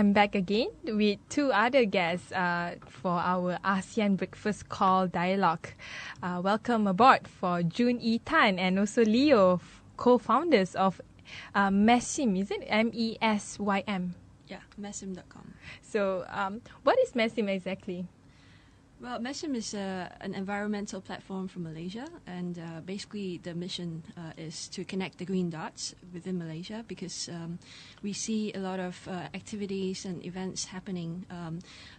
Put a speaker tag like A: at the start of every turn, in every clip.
A: I'm back again with two other guests for our ASEAN Breakfast Call Dialogue. Welcome aboard for Jun-e Tan and also Leo, co-founders of MESYM. Is it MESYM?
B: Yeah, MESYM.com.
A: So what is MESYM exactly?
B: Well, MESYM is an environmental platform from Malaysia, and basically the mission is to connect the green dots within Malaysia, because we see a lot of activities and events happening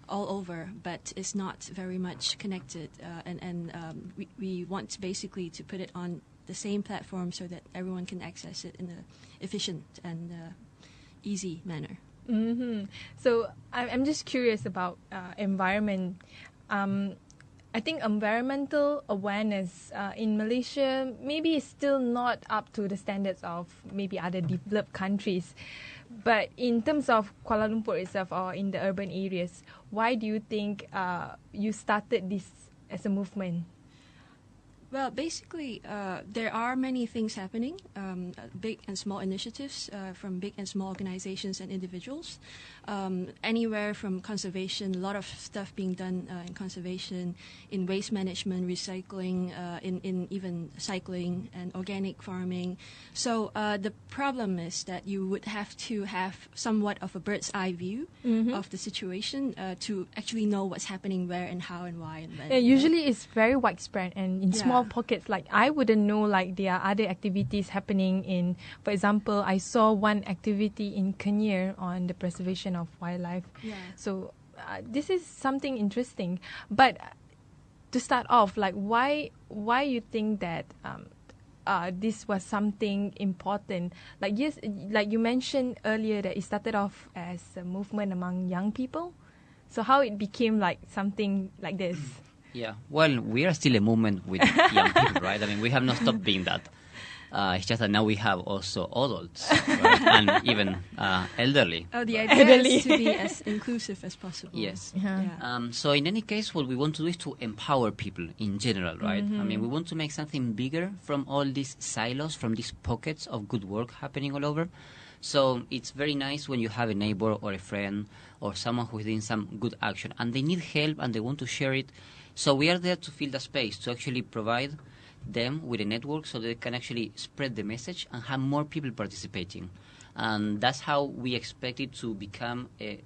B: all over, but it's not very much connected, and we want basically to put it on the same platform so that everyone can access it in an efficient and easy manner.
A: Mm-hmm. So I'm just curious about environment. I think environmental awareness in Malaysia maybe is still not up to the standards of maybe other developed countries. But in terms of Kuala Lumpur itself or in the urban areas, why do you think you started this as a movement?
B: Well, basically, there are many things happening, big and small initiatives from big and small organizations and individuals. Anywhere from conservation, a lot of stuff being done in conservation, in waste management, recycling, in even cycling and organic farming. So the problem is that you would have to have somewhat of a bird's eye view of the situation to actually know what's happening where and how and why and when.
A: Yeah, usually it's very widespread and in small pockets. Like I wouldn't know like there are other activities happening in, for example, I saw one activity in Kenya on the preservation of wildlife.
B: Yeah.
A: So this is something interesting. But to start off, like why you think that this was something important? Like yes, like you mentioned earlier that it started off as a movement among young people. So how it became like something like this?
C: Yeah, well, we are still a movement with young people, right? I mean, we have not stopped being that. It's just that now we have also adults, right? And even elderly.
B: Oh, the
C: right?
B: idea is to be as inclusive as possible.
C: Yes.
A: Yeah.
C: So in any case, what we want to do is to empower people in general, right? I mean, we want to make something bigger from all these silos, from these pockets of good work happening all over. So it's very nice when you have a neighbor or a friend or someone who is doing some good action and they need help and they want to share it. So we are there to fill the space, to actually provide them with a network so they can actually spread the message and have more people participating. And that's how we expect it to become a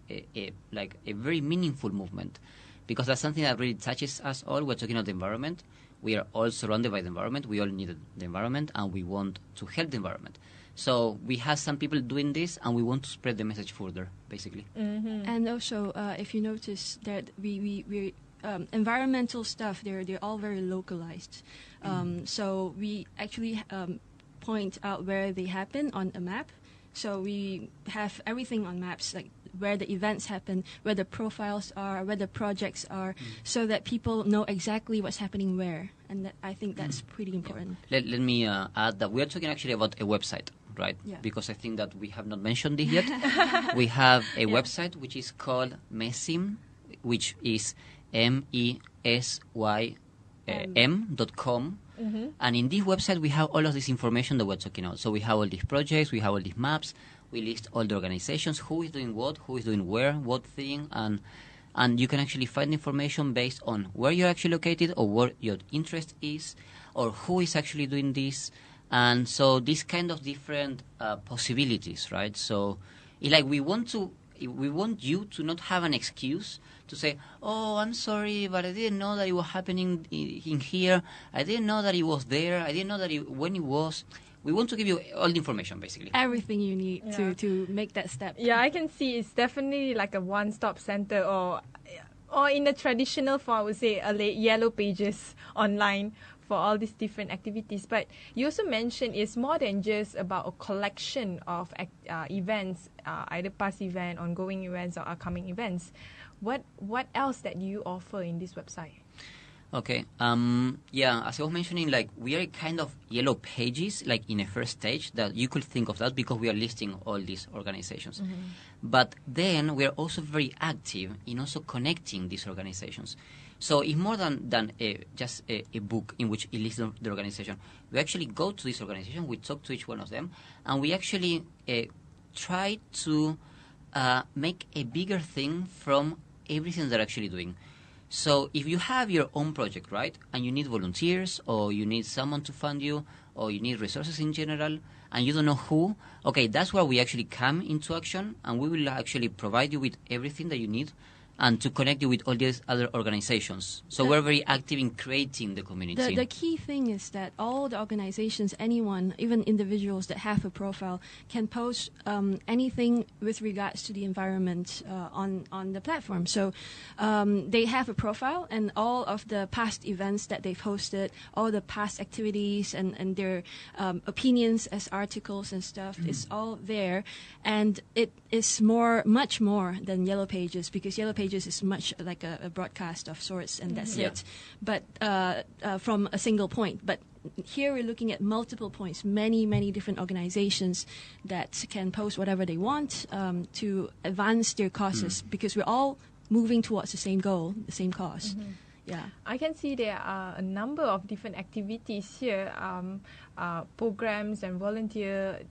C: very meaningful movement, because that's something that really touches us all. We're talking about the environment. We are all surrounded by the environment. We all need the environment, and we want to help the environment. So we have some people doing this, and we want to spread the message further, basically.
B: And also, if you notice that we environmental stuff, they're all very localized. So we actually point out where they happen on a map. So we have everything on maps, like where the events happen, where the profiles are, where the projects are, so that people know exactly what's happening where. And I think that's pretty important.
C: Yeah. Let me add that we are talking actually about a website, right?
B: Yeah.
C: Because I think that we have not mentioned it yet. We have a website which is called MESYM, which is MESYM.com. And in this website we have all of this information that we're talking about. So we have all these projects, we have all these maps, we list all the organizations, who is doing what, who is doing where, what thing, and you can actually find information based on where you're actually located or what your interest is or who is actually doing this. And so these kind of different possibilities, right? So it's like we want you to not have an excuse to say, oh, I'm sorry, but I didn't know that it was happening in here. I didn't know that it was there. I didn't know that when it was. We want to give you all the information, basically.
B: Everything you need to make that step.
A: Yeah, I can see it's definitely like a one-stop center, or in the traditional form, I would say yellow pages online for all these different activities. But you also mentioned it's more than just about a collection of events, either past event, ongoing events, or upcoming events. What else that you offer in this website?
C: Okay. Yeah, as I was mentioning, like we are kind of yellow pages, like in a first stage that you could think of that because we are listing all these organizations. But then we are also very active in also connecting these organizations. So it's more than just a book in which it lists the organization. We actually go to this organization, we talk to each one of them, and we actually try to make a bigger thing from everything they're actually doing. So if you have your own project, right, and you need volunteers, or you need someone to fund you, or you need resources in general, and you don't know who, okay, that's where we actually come into action, and we will actually provide you with everything that you need, and to connect you with all these other organizations. So we're very active in creating the community.
B: The key thing is that all the organizations, anyone, even individuals that have a profile, can post anything with regards to the environment on the platform. So they have a profile, and all of the past events that they've hosted, all the past activities and their opinions as articles and stuff is all there. And it is much more than Yellow Pages, because Yellow Pages is much like a broadcast of sorts, and that's it. But from a single point. But here we're looking at multiple points, many different organizations that can post whatever they want to advance their causes, because we're all moving towards the same goal, the same cause. Yeah,
A: I can see there are a number of different activities here, programs and volunteer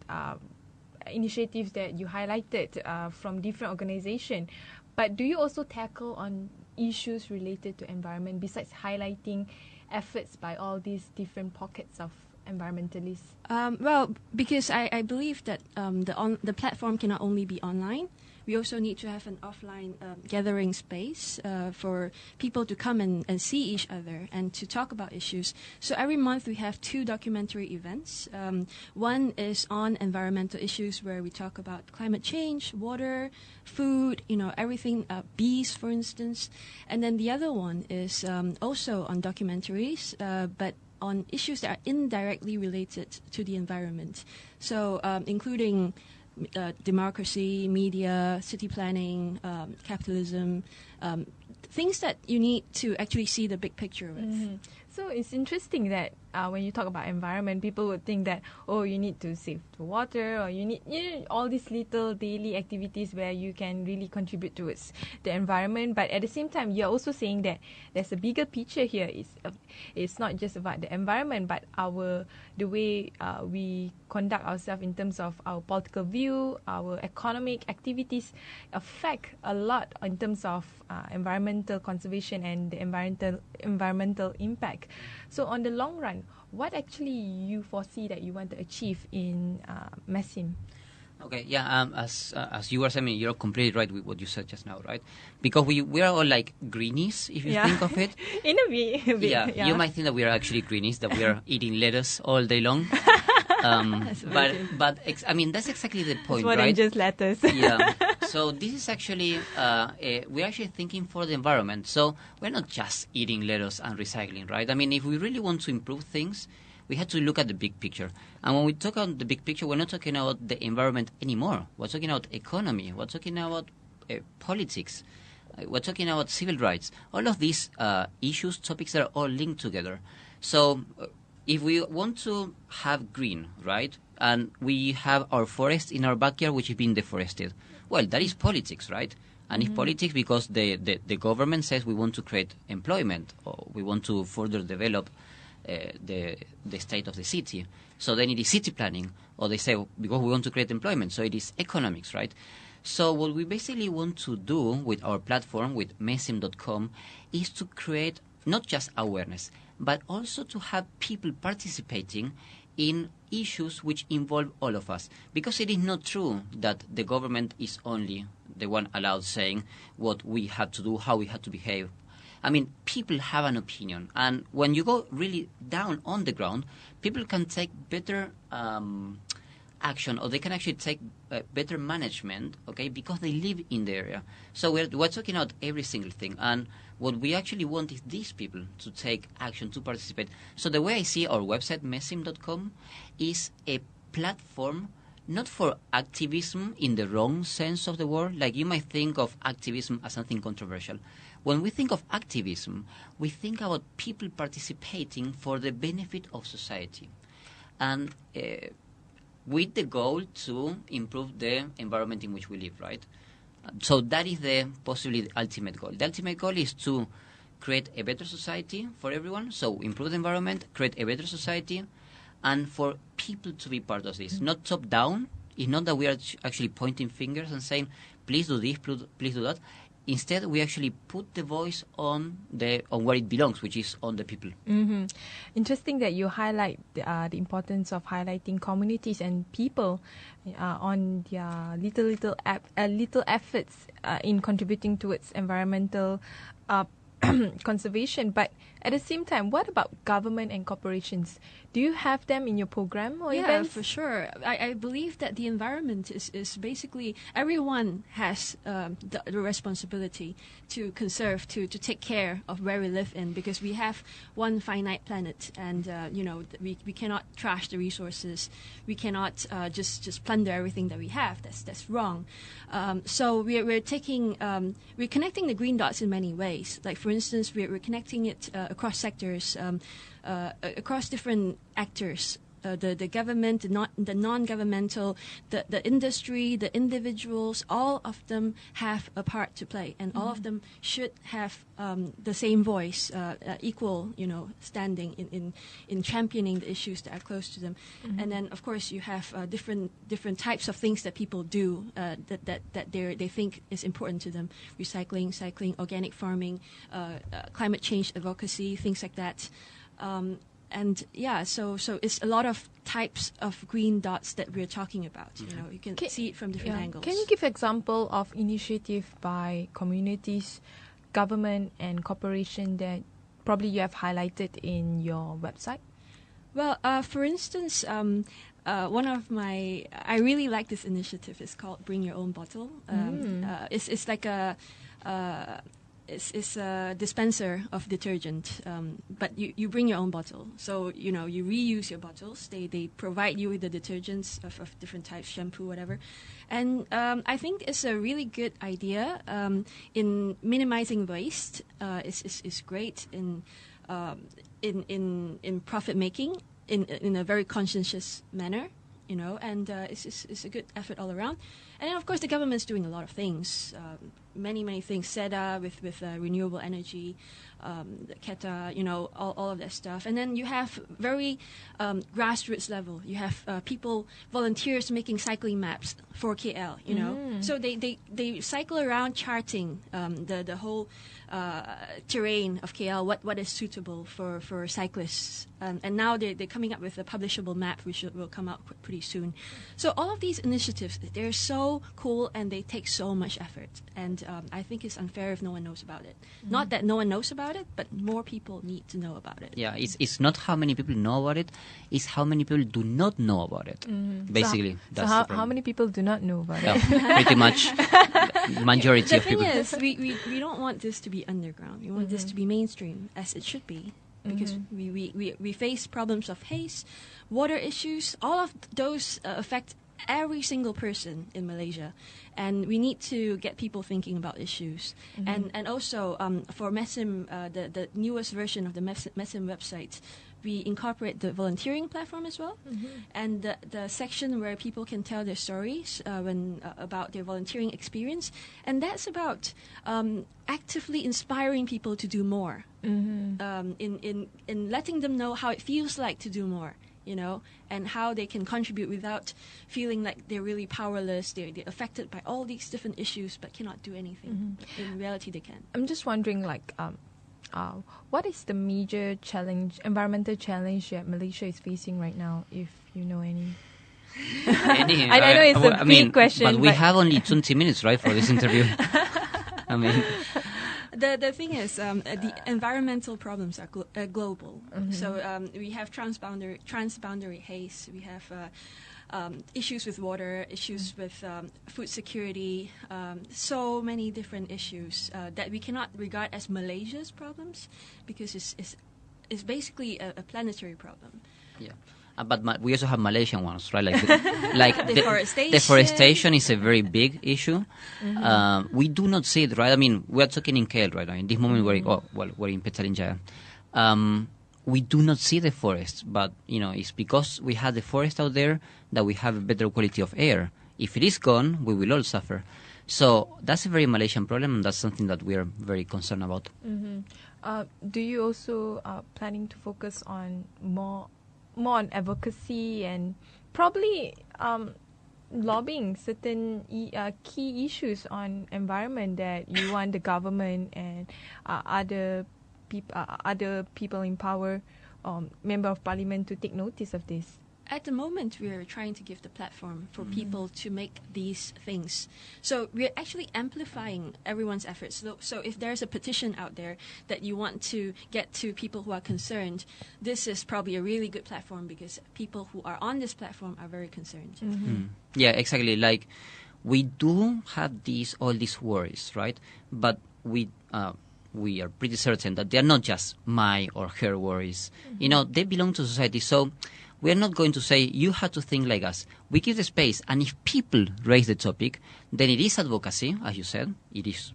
A: initiatives that you highlighted from different organizations. But do you also tackle on issues related to environment, besides highlighting efforts by all these different pockets of environmentalists?
B: Well, because I believe that the platform cannot only be online. We also need to have an offline gathering space for people to come and see each other and to talk about issues. So every month we have 2 documentary events. One is on environmental issues, where we talk about climate change, water, food, everything, bees, for instance. And then the other one is also on documentaries, but on issues that are indirectly related to the environment. So including democracy, media, city planning, capitalism, things that you need to actually see the big picture with.
A: So it's interesting that when you talk about environment, people would think that, oh, you need to save the water, or you need all these little daily activities where you can really contribute towards the environment. But at the same time, you're also saying that there's a bigger picture here. It's not just about the environment, but the way we conduct ourselves in terms of our political view, our economic activities affect a lot in terms of environmental conservation and the environmental impact. So on the long run, what actually you foresee that you want to achieve in MESYM?
C: Okay, yeah, as you were saying, you're completely right with what you said just now, right? Because we are all like greenies, if you think of it.
A: In a bit.
C: Yeah, you might think that we are actually greenies, that we are eating lettuce all day long. But that's exactly the point,
A: it's more
C: right?
A: than just lettuce.
C: Yeah. So this is actually we're actually thinking for the environment. So we're not just eating lettuce and recycling, right? I mean, if we really want to improve things, we have to look at the big picture. And when we talk about the big picture, we're not talking about the environment anymore. We're talking about economy. We're talking about politics. We're talking about civil rights. All of these issues, topics are all linked together. So if we want to have green, right, and we have our forest in our backyard which is being deforested, well, that is politics, right? And it's politics because the government says we want to create employment, or we want to further develop the state of the city. So then it is city planning, or they say because we want to create employment, so it is economics, right? So what we basically want to do with our platform, with MESYM.com, is to create not just awareness, but also to have people participating in issues which involve all of us. Because it is not true that the government is only the one allowed saying what we have to do, how we have to behave. I mean, people have an opinion. And when you go really down on the ground, people can take better action, or they can actually take better management, okay, because they live in the area. So we're talking about every single thing. And what we actually want is these people to take action, to participate. So the way I see our website, MESYM.com, is a platform not for activism in the wrong sense of the word. Like, you might think of activism as something controversial. When we think of activism, we think about people participating for the benefit of society. And with the goal to improve the environment in which we live, right? So that is possibly the ultimate goal. The ultimate goal is to create a better society for everyone, so improve the environment, create a better society, and for people to be part of this. Not top-down. It's not that we are actually pointing fingers and saying, please do this, please do that. Instead, we actually put the voice on where it belongs, which is on the people.
A: Mm-hmm. Interesting that you highlight the importance of highlighting communities and people on their little efforts in contributing towards environmental conservation. But at the same time, what about government and corporations? Do you have them in your program or events?
B: Yeah, for sure. I believe that the environment is basically everyone has the responsibility to conserve, to take care of where we live in, because we have one finite planet, and we cannot trash the resources. We cannot just plunder everything that we have. That's wrong. So we're connecting the green dots in many ways. Like for instance, we're connecting it across sectors, across different actors, the government, the non-governmental, the industry, the individuals. All of them have a part to play, and all of them should have the same voice, equal, standing in championing the issues that are close to them. And then, of course, you have different types of things that people do that they think is important to them: recycling, cycling, organic farming, climate change advocacy, things like that. And yeah, so it's a lot of types of green dots that we're talking about. You can see it from different angles.
A: Can you give example of initiative by communities, government, and corporation that probably you have highlighted in your website?
B: Well, for instance, one of I really like this initiative. It's called Bring Your Own Bottle. It's like it's a dispenser of detergent, but you bring your own bottle. So, you reuse your bottles. They provide you with the detergents of different types, shampoo, whatever. And I think it's a really good idea in minimizing waste. It's great in profit making in a very conscientious manner. And it's a good effort all around. And then, of course, the government's doing a lot of things, many things. SEDA with renewable energy, the KETA, all of that stuff. And then you have very grassroots level. You have volunteers making cycling maps for KL. So they cycle around charting the whole terrain of KL, what is suitable for cyclists. And now they're coming up with a publishable map, which will come out pretty soon. So all of these initiatives, they're so cool and they take so much effort. And I think it's unfair if no one knows about it. Not that no one knows about it, but more people need to know about it.
C: Yeah, it's not how many people know about it, it's how many people do not know about it. Basically, that's the problem.
A: How many people do not know about it?
C: Pretty much majority of people.
B: The thing is, we don't want this to be underground. We want this to be mainstream, as it should be. Because we face problems of haze, water issues. All of those affect every single person in Malaysia, and we need to get people thinking about issues. And also for MESYM, the newest version of the MESYM website, we incorporate the volunteering platform as well, and the section where people can tell their stories about their volunteering experience, and that's about actively inspiring people to do more, in letting them know how it feels like to do more. And how they can contribute without feeling like they're really powerless. They're affected by all these different issues but cannot do anything. In reality, they can.
A: I'm just wondering, what is the major environmental challenge that Malaysia is facing right now, if you know any? I know it's a big question.
C: But we have only 20 minutes, right, for this interview.
B: The thing is, the environmental problems are global. So we have transboundary haze. We have issues with water, issues with food security. So many different issues that we cannot regard as Malaysia's problems, because it's basically a planetary problem.
C: Yeah. But we also have Malaysian ones, right? Like
B: deforestation.
C: Deforestation is a very big issue. We do not see it, right? We are talking in KL right now. In this moment, we're in Petalinjaya. We do not see the forest, but it's because we have the forest out there that we have a better quality of air. If it is gone, we will all suffer. So that's a very Malaysian problem, and that's something that we are very concerned about.
A: Do you also planning to focus on more on advocacy and probably lobbying certain key issues on environment that you want the government and other people in power, member of parliament, to take notice of this?
B: At the moment, we're trying to give the platform for people to make these things. So we're actually amplifying everyone's efforts. So if there's a petition out there that you want to get to people who are concerned, this is probably a really good platform because people who are on this platform are very concerned.
C: Yeah, exactly. Like, we do have all these worries, right? But we are pretty certain that they are not just my or her worries. You know, they belong to society. So we are not going to say, you have to think like us. We give the space, and if people raise the topic, then it is advocacy, as you said. It is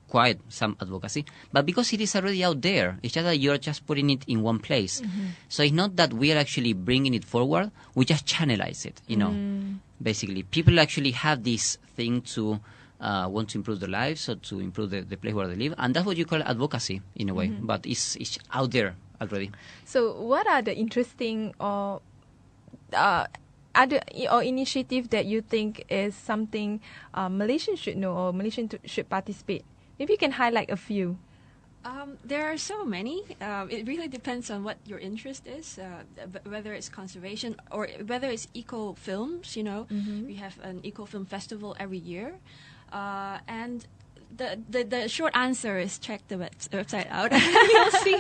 C: quite some advocacy. But because it is already out there, it's just that you're just putting it in one place. So it's not that we are actually bringing it forward. We just channelize it, you know. Basically, people actually have this thing to want to improve their lives or to improve the place where they live. And that's what you call advocacy, in a way. But it's out there already.
A: So what are the interesting or other or initiative that you think is something Malaysians should know or Malaysians should participate? Maybe you can highlight a few.
B: There are so many. It really depends on what your interest is, whether it's conservation or whether it's eco-films, you know. We have an eco-film festival every year. And the short answer is check the website out. You'll see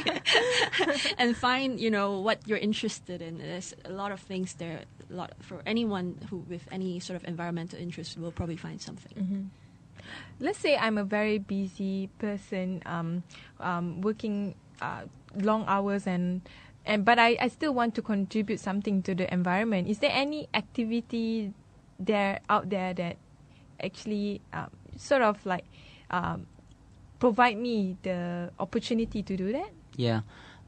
B: and find, you know, what you're interested in. There's a lot of things there. A lot for anyone who with any sort of environmental interest will probably find something.
A: Let's say I'm a very busy person, working long hours but I still want to contribute something to the environment. Is there any activity out there that actually sort of like provide me the opportunity to do that?
C: Yeah.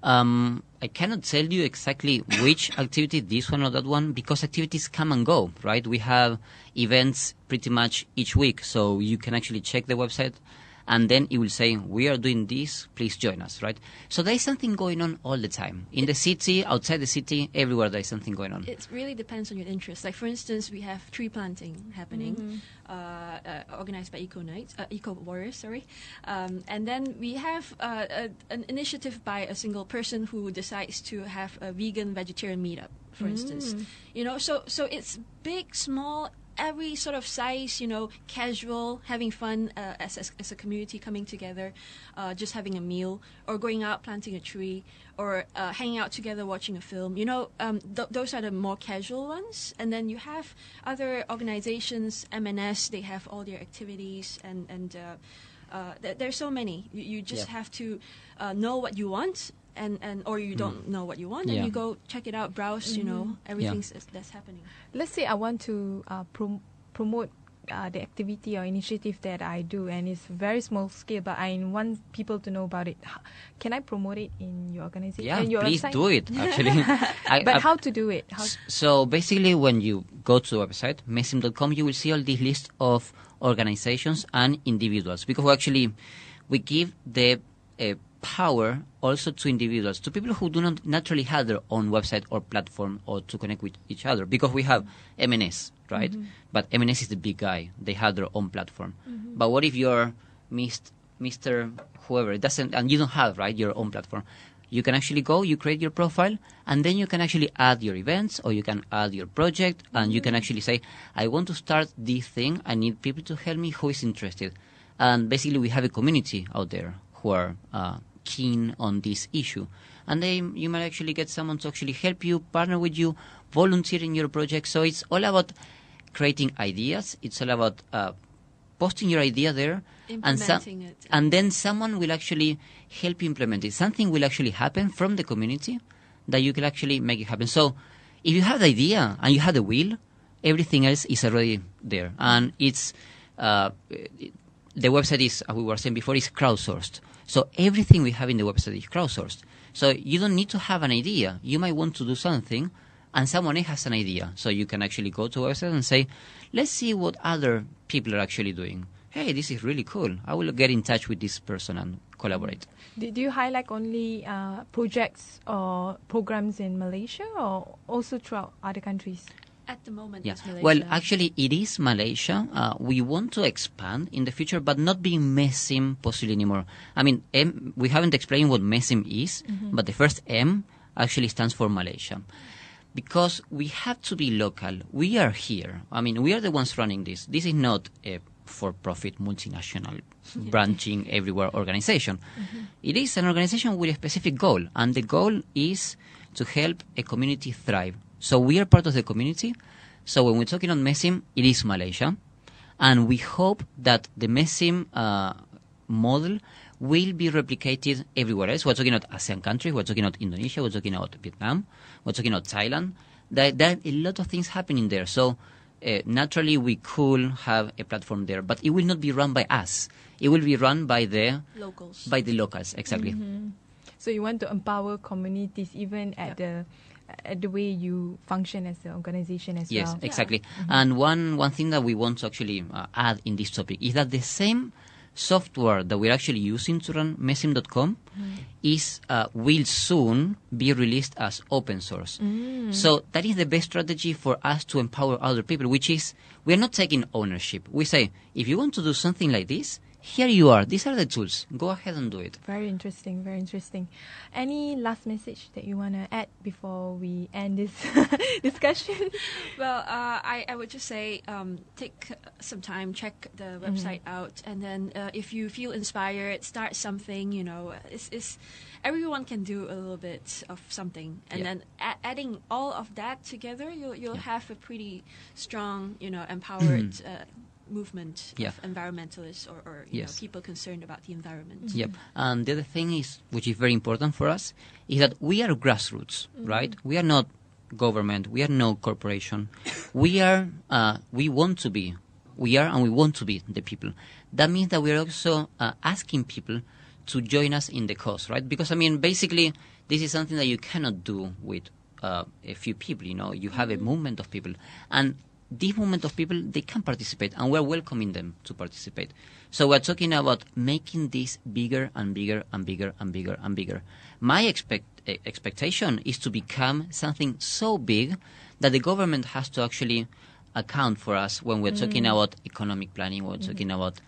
C: I cannot tell you exactly which activity, this one or that one, because activities come and go, right? We have events pretty much each week, so you can actually check the website and then it will say, we are doing this, please join us, right? So there is something going on all the time. In the city, outside the city, everywhere there is something going on.
B: It really depends on your interest. Like, for instance, we have tree planting happening, organized by Eco Warriors, sorry. And then we have an initiative by a single person who decides to have a vegan vegetarian meetup, for instance. You know, so it's big, small, every sort of size, you know, casual, having fun as a community coming together, just having a meal, or going out planting a tree, or hanging out together watching a film. You know, those are the more casual ones. And then you have other organizations, MNS, they have all their activities, and there's so many. You just have to know what you want. Or you don't know what you want, and you go check it out, browse, you know, everything that's happening.
A: Let's say I want to promote the activity or initiative that I do, and it's very small scale, but I want people to know about it. Can I promote it in your organization?
C: Yeah,
A: your
C: please
A: website?
C: do it, actually.
A: How to do it?
C: So basically, when you go to the website, MESYM.com, you will see all this list of organizations and individuals, because we give the power also to individuals, to people who do not naturally have their own website or platform or to connect with each other, because we have MNS, right? But MNS is the big guy. They have their own platform. But what if you're Mr. whoever, it doesn't, and you don't have, right, your own platform? You can actually go, you create your profile, and then you can actually add your events, or you can add your project, and you can actually say, I want to start this thing. I need people to help me who is interested. And basically we have a community out there who are keen on this issue, and you might actually get someone to actually help you, partner with you, volunteer in your project. So it's all about creating ideas. It's all about posting your idea there,
B: implementing it,
C: and then someone will actually help you implement it. Something will actually happen from the community that you can actually make it happen. So if you have the idea and you have the will, everything else is already there. And it's the website is, as we were saying before, is crowdsourced. So everything we have in the website is crowdsourced. So you don't need to have an idea. You might want to do something, and someone else has an idea. So you can actually go to a website and say, let's see what other people are actually doing. Hey, this is really cool. I will get in touch with this person and collaborate.
A: Do you highlight only projects or programs in Malaysia, or also throughout other countries?
B: At the moment,
C: Yeah.
B: it's Malaysia.
C: Well, actually, it is Malaysia. We want to expand in the future, but not being MESYM possibly anymore. I mean, we haven't explained what MESYM is, but the first M actually stands for Malaysia. Because we have to be local. We are here. I mean, we are the ones running this. This is not a for-profit multinational branching everywhere organization. It is an organization with a specific goal, and the goal is to help a community thrive. So we are part of the community. So when we're talking on MESYM, it is Malaysia. And we hope that the MESYM model will be replicated everywhere else. We're talking about ASEAN countries, we're talking about Indonesia, we're talking about Vietnam, we're talking about Thailand. There are a lot of things happening there. So naturally we could have a platform there, but it will not be run by us. It will be run by the
B: locals.
C: By the locals, exactly.
A: So you want to empower communities even at the way you function as an organization as well.
C: Yes, exactly. And one thing that we want to actually add in this topic is that the same software that we're actually using to run MESYM.com will soon be released as open source. So that is the best strategy for us to empower other people, which is we're not taking ownership. We say, if you want to do something like this, here you are. These are the tools. Go ahead and do it.
A: Very interesting, very interesting. Any last message that you want to add before we end this discussion?
B: Well, I would just say take some time, check the website out, and then if you feel inspired, start something. You know, it's everyone can do a little bit of something, and then adding all of that together, you'll have a pretty strong, empowered movement of environmentalists or you know, people concerned about the environment.
C: Yep. And the other thing is, which is very important for us, is that we are grassroots, right? We are not government. We are no corporation. We are. We want to be. We are, and we want to be the people. That means that we are also asking people to join us in the cause, right? Because I mean, basically, this is something that you cannot do with a few people. You know, you have a movement of people, and this movement of people, they can participate, and we're welcoming them to participate. So we're talking about making this bigger and bigger and bigger and bigger and bigger. My expectation is to become something so big that the government has to actually account for us when we're talking about economic planning, we're talking about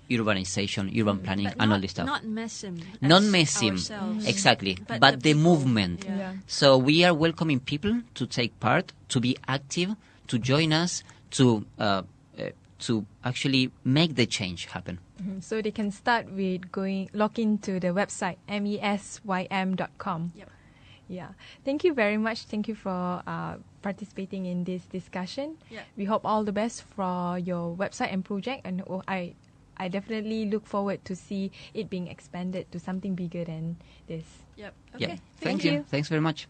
C: urbanization, urban planning, and all this stuff.
B: Not MESYM.
C: Not MESYM, exactly, but the movement.
A: Yeah.
C: So we are welcoming people to take part, to be active, to join us, to actually make the change happen.
A: So they can start with log into the website mesym.com.
B: Yep.
A: Yeah. Thank you very much. Thank you for participating in this discussion.
B: Yeah.
A: We hope all the best for your website and project, and I definitely look forward to see it being expanded to something bigger than this.
B: Yep. Okay.
C: Yeah. Thank you. Thanks very much.